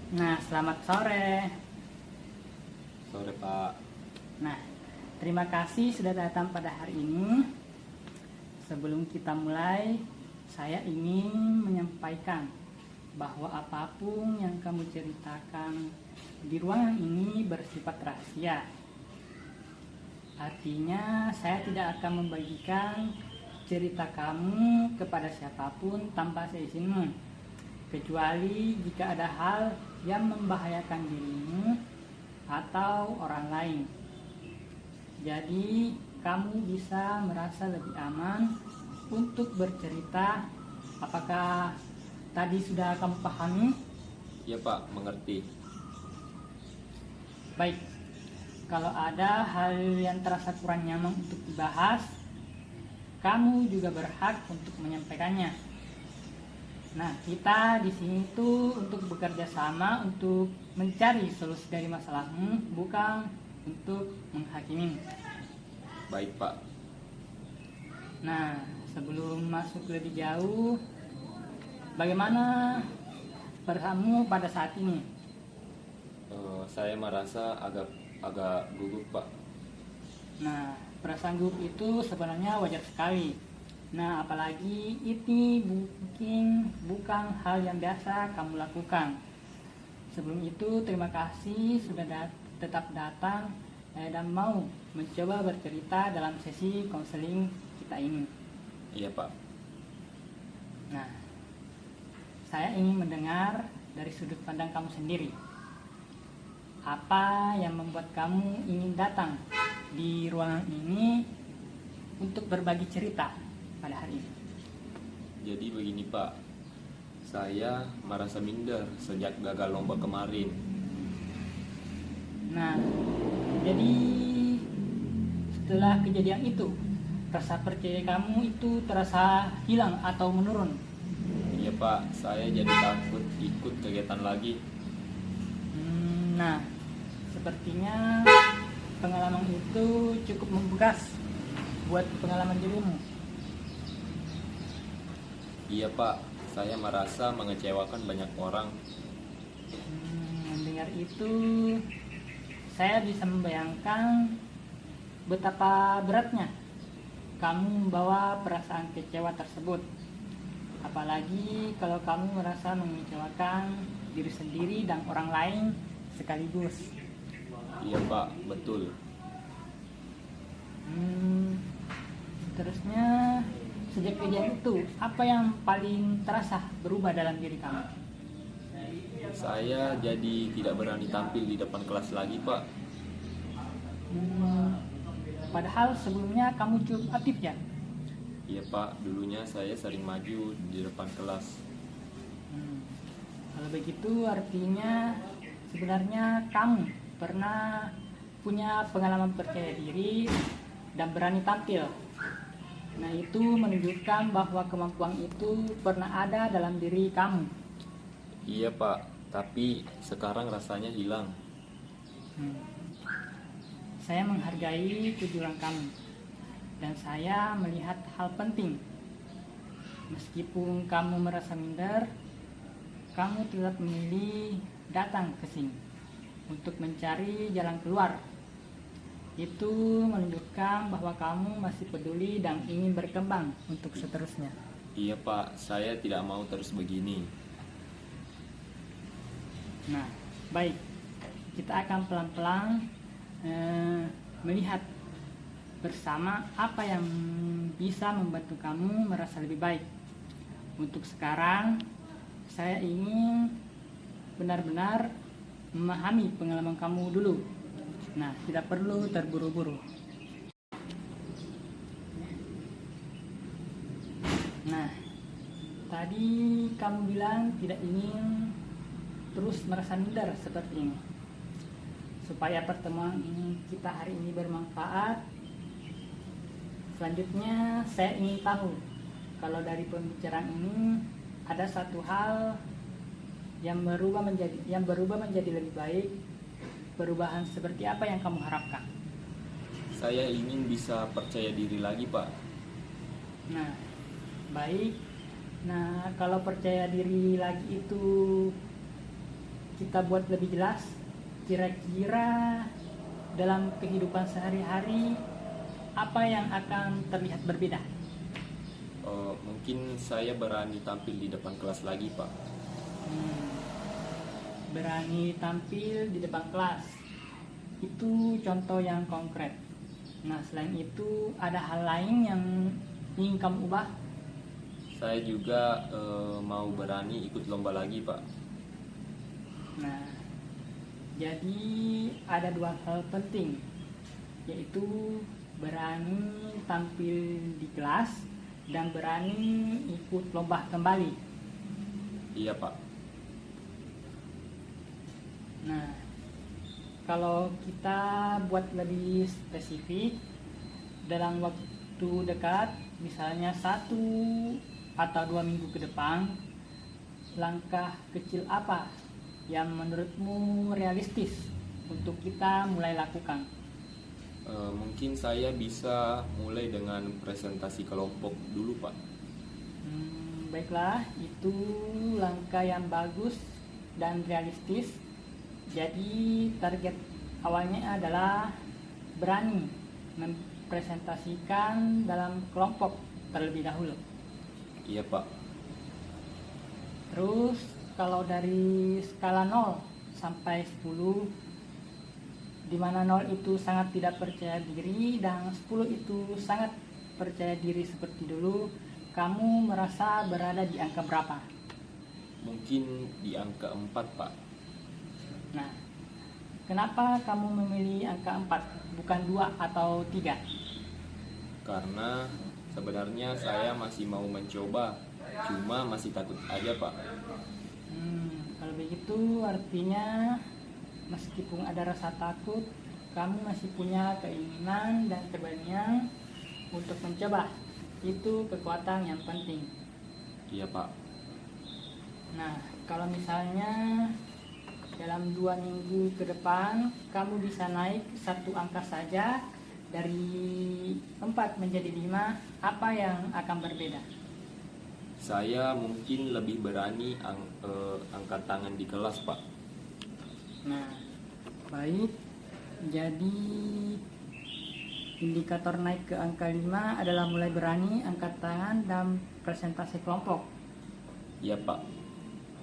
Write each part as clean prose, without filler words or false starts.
Nah, selamat sore. Sore Pak. Nah, terima kasih sudah datang pada hari ini. Sebelum kita mulai, saya ingin menyampaikan bahwa apapun yang kamu ceritakan di ruangan ini bersifat rahasia. Artinya, saya tidak akan membagikan cerita kamu kepada siapapun tanpa seizinmu, kecuali jika ada hal yang membahayakan dirimu atau orang lain. Jadi, kamu bisa merasa lebih aman untuk bercerita. Apakah tadi sudah kamu pahami? Iya Pak, mengerti. Baik, kalau ada hal yang terasa kurang nyaman untuk dibahas, kamu juga berhak untuk menyampaikannya. Nah, kita di sini tuh untuk bekerja sama untuk mencari solusi dari masalahmu, bukan untuk menghakimi. Baik Pak. Nah, sebelum masuk lebih jauh, bagaimana perasaanmu pada saat ini? Saya merasa agak gugup Pak. Nah, perasaan gugup itu sebenarnya wajar sekali. Nah, apalagi ini mungkin bukan hal yang biasa kamu lakukan. Sebelum itu, terima kasih sudah tetap datang dan mau mencoba bercerita dalam sesi konseling kita ini. Iya Pak. Nah, saya ingin mendengar dari sudut pandang kamu sendiri. Apa yang membuat kamu ingin datang di ruangan ini untuk berbagi cerita pada hari ini? Jadi begini Pak. Saya merasa minder sejak gagal lomba kemarin. Nah, jadi setelah kejadian itu, rasa percaya kamu itu terasa hilang atau menurun? Iya Pak, saya jadi takut ikut kegiatan lagi. Nah, sepertinya pengalaman itu cukup membekas buat pengalaman dirimu. Iya Pak, saya merasa mengecewakan banyak orang. Mendengar itu, saya bisa membayangkan betapa beratnya kamu membawa perasaan kecewa tersebut. Apalagi kalau kamu merasa mengecewakan diri sendiri dan orang lain sekaligus. Iya Pak, betul. Seterusnya, sejak kejadian itu, apa yang paling terasa berubah dalam diri kamu? Saya jadi tidak berani tampil di depan kelas lagi Pak. Padahal sebelumnya kamu cukup aktif ya? Iya Pak, dulunya saya sering maju di depan kelas. Kalau begitu artinya sebenarnya kamu pernah punya pengalaman percaya diri dan berani tampil. Nah, itu menunjukkan bahwa kemampuan itu pernah ada dalam diri kamu. Iya Pak, tapi sekarang rasanya hilang. Saya menghargai kejujuran kamu dan saya melihat hal penting. Meskipun kamu merasa minder, kamu tetap memilih datang ke sini untuk mencari jalan keluar. Itu menunjukkan bahwa kamu masih peduli dan ingin berkembang untuk seterusnya. Iya Pak, saya tidak mau terus begini. Nah, baik. Kita akan pelan-pelan melihat bersama apa yang bisa membantu kamu merasa lebih baik. Untuk sekarang, saya ingin benar-benar memahami pengalaman kamu dulu. Nah, tidak perlu terburu-buru. Nah, tadi kamu bilang tidak ingin terus merasa minder seperti ini. Supaya pertemuan kita hari ini bermanfaat, selanjutnya saya ingin tahu kalau dari pembicaraan ini ada satu hal yang berubah menjadi lebih baik. Perubahan seperti apa yang kamu harapkan? Saya ingin bisa percaya diri lagi Pak. Nah, baik. Nah, kalau percaya diri lagi itu kita buat lebih jelas, kira-kira dalam kehidupan sehari-hari apa yang akan terlihat berbeda? Mungkin saya berani tampil di depan kelas lagi, Pak. Berani tampil di depan kelas, itu contoh yang konkret. Nah, selain itu ada hal lain yang ingin kamu ubah? Saya juga mau berani ikut lomba lagi, Pak. Nah, jadi ada dua hal penting, yaitu berani tampil di kelas dan berani ikut lomba kembali. Iya, Pak. Nah, kalau kita buat lebih spesifik, dalam waktu dekat, misalnya 1 atau 2 minggu ke depan, langkah kecil apa yang menurutmu realistis untuk kita mulai lakukan? Mungkin saya bisa mulai dengan presentasi kelompok dulu, Pak. Baiklah, itu langkah yang bagus dan realistis. Jadi target awalnya adalah berani mempresentasikan dalam kelompok terlebih dahulu. Iya, Pak. Terus kalau dari skala 0 sampai 10, di mana 0 itu sangat tidak percaya diri dan 10 itu sangat percaya diri seperti dulu, kamu merasa berada di angka berapa? Mungkin di angka 4, Pak. Nah, kenapa kamu memilih angka 4, bukan 2 atau 3? Karena sebenarnya saya masih mau mencoba, cuma masih takut aja, Pak. Kalau begitu artinya meskipun ada rasa takut, kamu masih punya keinginan dan keberanian untuk mencoba. Itu kekuatan yang penting. Iya, Pak. Nah, kalau misalnya dalam 2 minggu ke depan kamu bisa naik 1 angka saja dari 4 menjadi 5, apa yang akan berbeda? Saya mungkin lebih berani angkat tangan di kelas, Pak. Nah, baik. Jadi indikator naik ke angka 5 adalah mulai berani angkat tangan dan presentasi kelompok. Iya, Pak.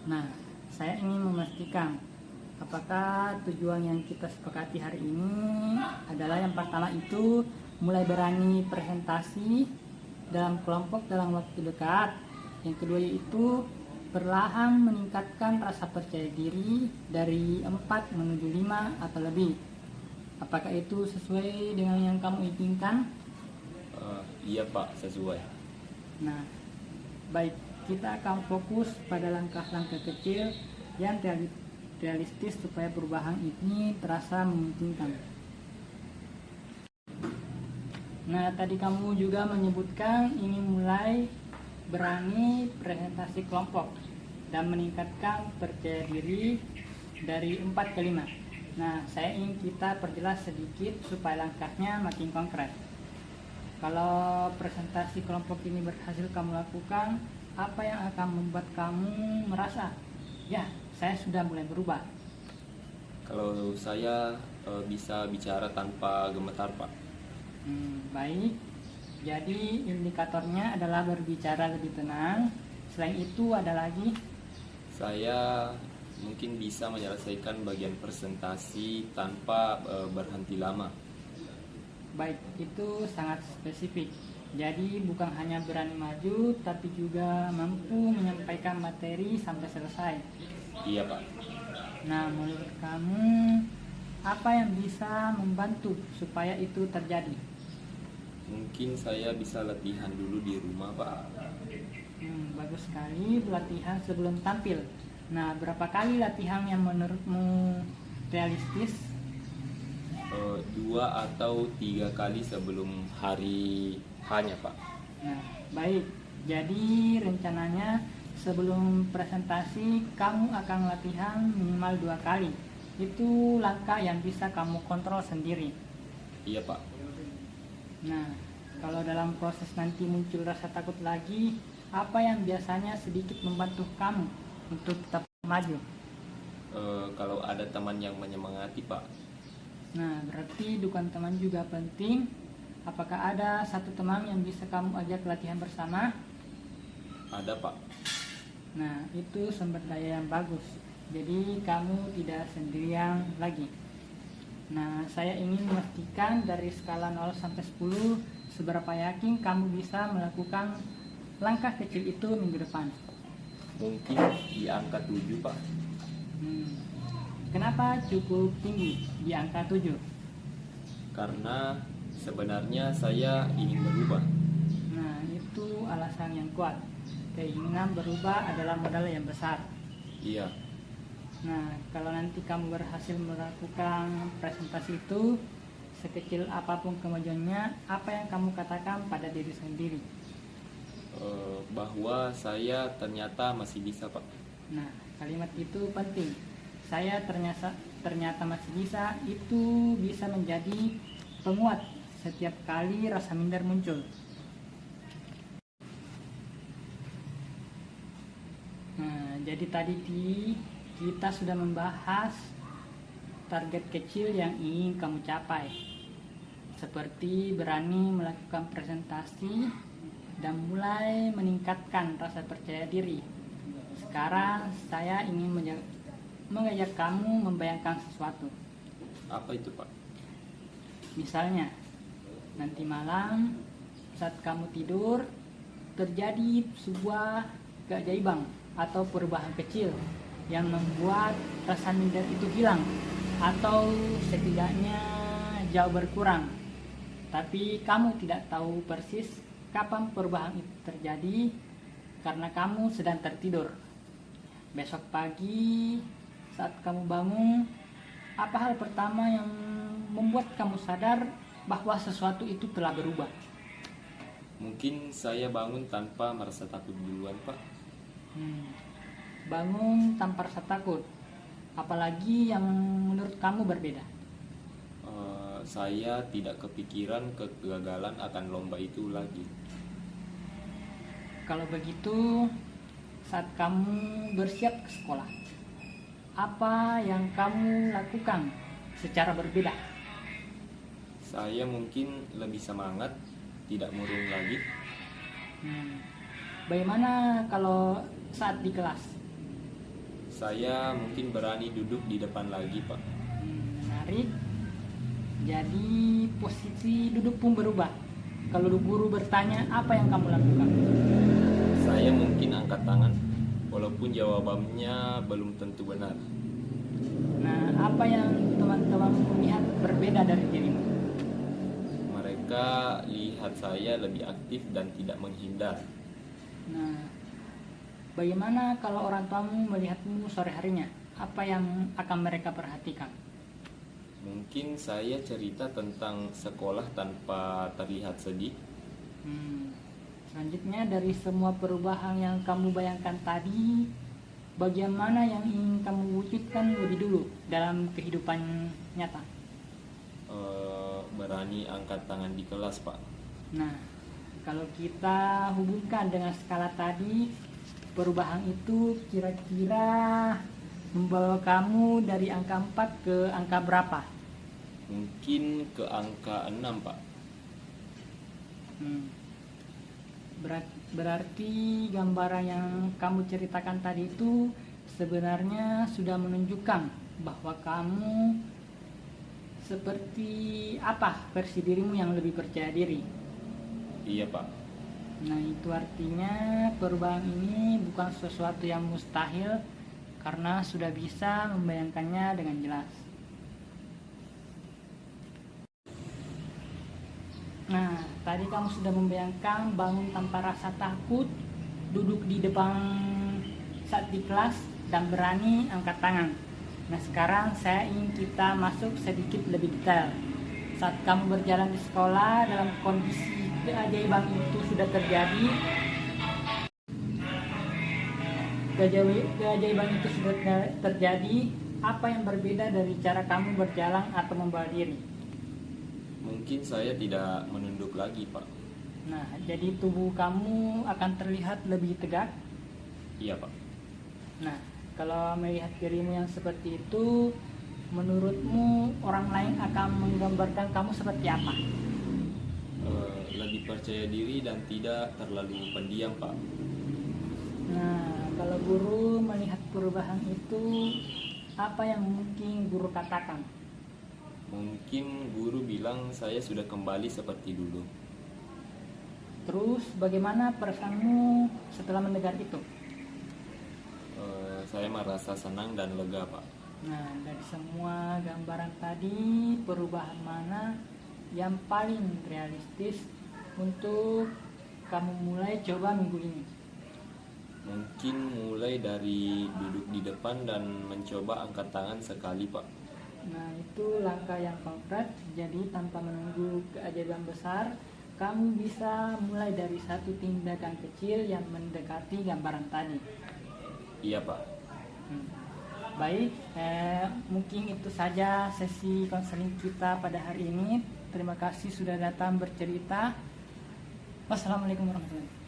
Nah, saya ingin memastikan apakah tujuan yang kita sepakati hari ini adalah yang pertama itu mulai berani presentasi dalam kelompok dalam waktu dekat. Yang kedua yaitu perlahan meningkatkan rasa percaya diri dari 4 menuju 5 atau lebih. Apakah itu sesuai dengan yang kamu inginkan? Iya, Pak, sesuai. Nah, baik, kita akan fokus pada langkah-langkah kecil yang realistis supaya perubahan ini terasa memungkinkan. Nah, tadi kamu juga menyebutkan ingin mulai berani presentasi kelompok dan meningkatkan percaya diri dari 4 ke 5. Nah, saya ingin kita perjelas sedikit supaya langkahnya makin konkret. Kalau presentasi kelompok ini berhasil kamu lakukan, apa yang akan membuat kamu merasa, ya, saya sudah mulai berubah? Kalau saya bisa bicara tanpa gemetar, Pak. Baik, jadi indikatornya adalah berbicara lebih tenang. Selain itu ada lagi? Saya mungkin bisa menyelesaikan bagian presentasi tanpa berhenti lama. Baik, itu sangat spesifik. Jadi bukan hanya berani maju, tapi juga mampu menyampaikan materi sampai selesai. Iya, Pak. Nah, menurut kamu apa yang bisa membantu supaya itu terjadi? Mungkin saya bisa latihan dulu di rumah, Pak. Bagus sekali, latihan sebelum tampil. Nah, berapa kali latihan yang menurutmu realistis? 2 atau 3 kali sebelum hari hanya, Pak. Nah, baik. Jadi rencananya sebelum presentasi kamu akan latihan minimal 2 kali. Itu langkah yang bisa kamu kontrol sendiri. Iya, Pak. Nah, kalau dalam proses nanti muncul rasa takut lagi, apa yang biasanya sedikit membantu kamu untuk tetap maju? Kalau ada teman yang menyemangati, Pak. Nah, berarti dukungan teman juga penting. Apakah ada satu teman yang bisa kamu ajak latihan bersama? Ada, Pak. Nah, itu sumber daya yang bagus. Jadi kamu tidak sendirian lagi. Nah, saya ingin memastikan dari skala 0 sampai 10, seberapa yakin kamu bisa melakukan langkah kecil itu minggu depan? Mungkin di angka 7, Pak. Kenapa cukup tinggi di angka 7? Karena sebenarnya saya ingin berubah. Nah, itu alasan yang kuat. Keinginan berubah adalah modal yang besar. Iya. Nah, kalau nanti kamu berhasil melakukan presentasi itu, sekecil apapun kemajuannya, apa yang kamu katakan pada diri sendiri? Bahwa saya ternyata masih bisa, Pak. Nah, kalimat itu penting. Saya ternyata masih bisa, itu bisa menjadi penguat setiap kali rasa minder muncul. Nah, jadi tadi kita sudah membahas target kecil yang ingin kamu capai, seperti berani melakukan presentasi dan mulai meningkatkan rasa percaya diri. Sekarang saya ingin mengajak kamu membayangkan sesuatu. Apa itu, Pak? Misalnya, nanti malam saat kamu tidur, terjadi sebuah keajaiban atau perubahan kecil yang membuat rasa minder itu hilang atau setidaknya jauh berkurang. Tapi kamu tidak tahu persis kapan perubahan itu terjadi karena kamu sedang tertidur. Besok pagi saat kamu bangun, apa hal pertama yang membuat kamu sadar bahwa sesuatu itu telah berubah? Mungkin saya bangun tanpa merasa takut duluan, Pak. Bangun tanpa rasa takut. Apalagi yang menurut kamu berbeda? Saya tidak kepikiran kegagalan akan lomba itu lagi. Kalau begitu, saat kamu bersiap ke sekolah, apa yang kamu lakukan secara berbeda? Saya mungkin lebih semangat, tidak murung lagi. Bagaimana kalau saat di kelas? Saya mungkin berani duduk di depan lagi, Pak. Menarik. Jadi posisi duduk pun berubah. Kalau guru bertanya, apa yang kamu lakukan? Saya mungkin angkat tangan, walaupun jawabannya belum tentu benar. Nah, apa yang teman-teman lihat berbeda dari dirimu? Mereka lihat saya lebih aktif dan tidak menghindar. Nah, bagaimana kalau orang tuamu melihatmu sore harinya? Apa yang akan mereka perhatikan? Mungkin saya cerita tentang sekolah tanpa terlihat sedih. Selanjutnya, dari semua perubahan yang kamu bayangkan tadi, bagian mana yang ingin kamu wujudkan lebih dulu dalam kehidupan nyata? Berani angkat tangan di kelas, Pak. Nah, kalau kita hubungkan dengan skala tadi, perubahan itu kira-kira membawa kamu dari angka 4 ke angka berapa? Mungkin ke angka 6, Pak. Berarti gambaran yang kamu ceritakan tadi itu sebenarnya sudah menunjukkan bahwa kamu seperti apa versi dirimu yang lebih percaya diri. Iya, Pak. Nah, itu artinya perubahan ini bukan sesuatu yang mustahil karena sudah bisa membayangkannya dengan jelas. Nah, tadi kamu sudah membayangkan bangun tanpa rasa takut, duduk di depan saat di kelas, dan berani angkat tangan. Nah, sekarang saya ingin kita masuk sedikit lebih detail. Saat kamu berjalan di sekolah dalam kondisi keajaiban itu sudah terjadi, apa yang berbeda dari cara kamu berjalan atau membawa diri? Mungkin saya tidak menunduk lagi, Pak. Nah, jadi tubuh kamu akan terlihat lebih tegak. Iya, Pak. Nah, Kalau melihat dirimu yang seperti itu, menurutmu orang lain akan menggambarkan kamu seperti apa? Lebih percaya diri dan tidak terlalu pendiam, Pak. Nah, kalau guru melihat perubahan itu, apa yang mungkin guru katakan? Mungkin guru bilang saya sudah kembali seperti dulu. Terus bagaimana perasaanmu setelah mendengar itu? Saya merasa senang dan lega, Pak. Nah, dari semua gambaran tadi, perubahan mana yang paling realistis untuk kamu mulai coba minggu ini? Mungkin mulai dari duduk di depan dan mencoba angkat tangan sekali, Pak. Nah, itu langkah yang konkret. Jadi tanpa menunggu keajaiban besar, kamu bisa mulai dari satu tindakan kecil yang mendekati gambaran tadi. Iya, Pak. Baik, mungkin itu saja sesi konseling kita pada hari ini. Terima kasih sudah datang bercerita. Wassalamualaikum warahmatullahi wabarakatuh.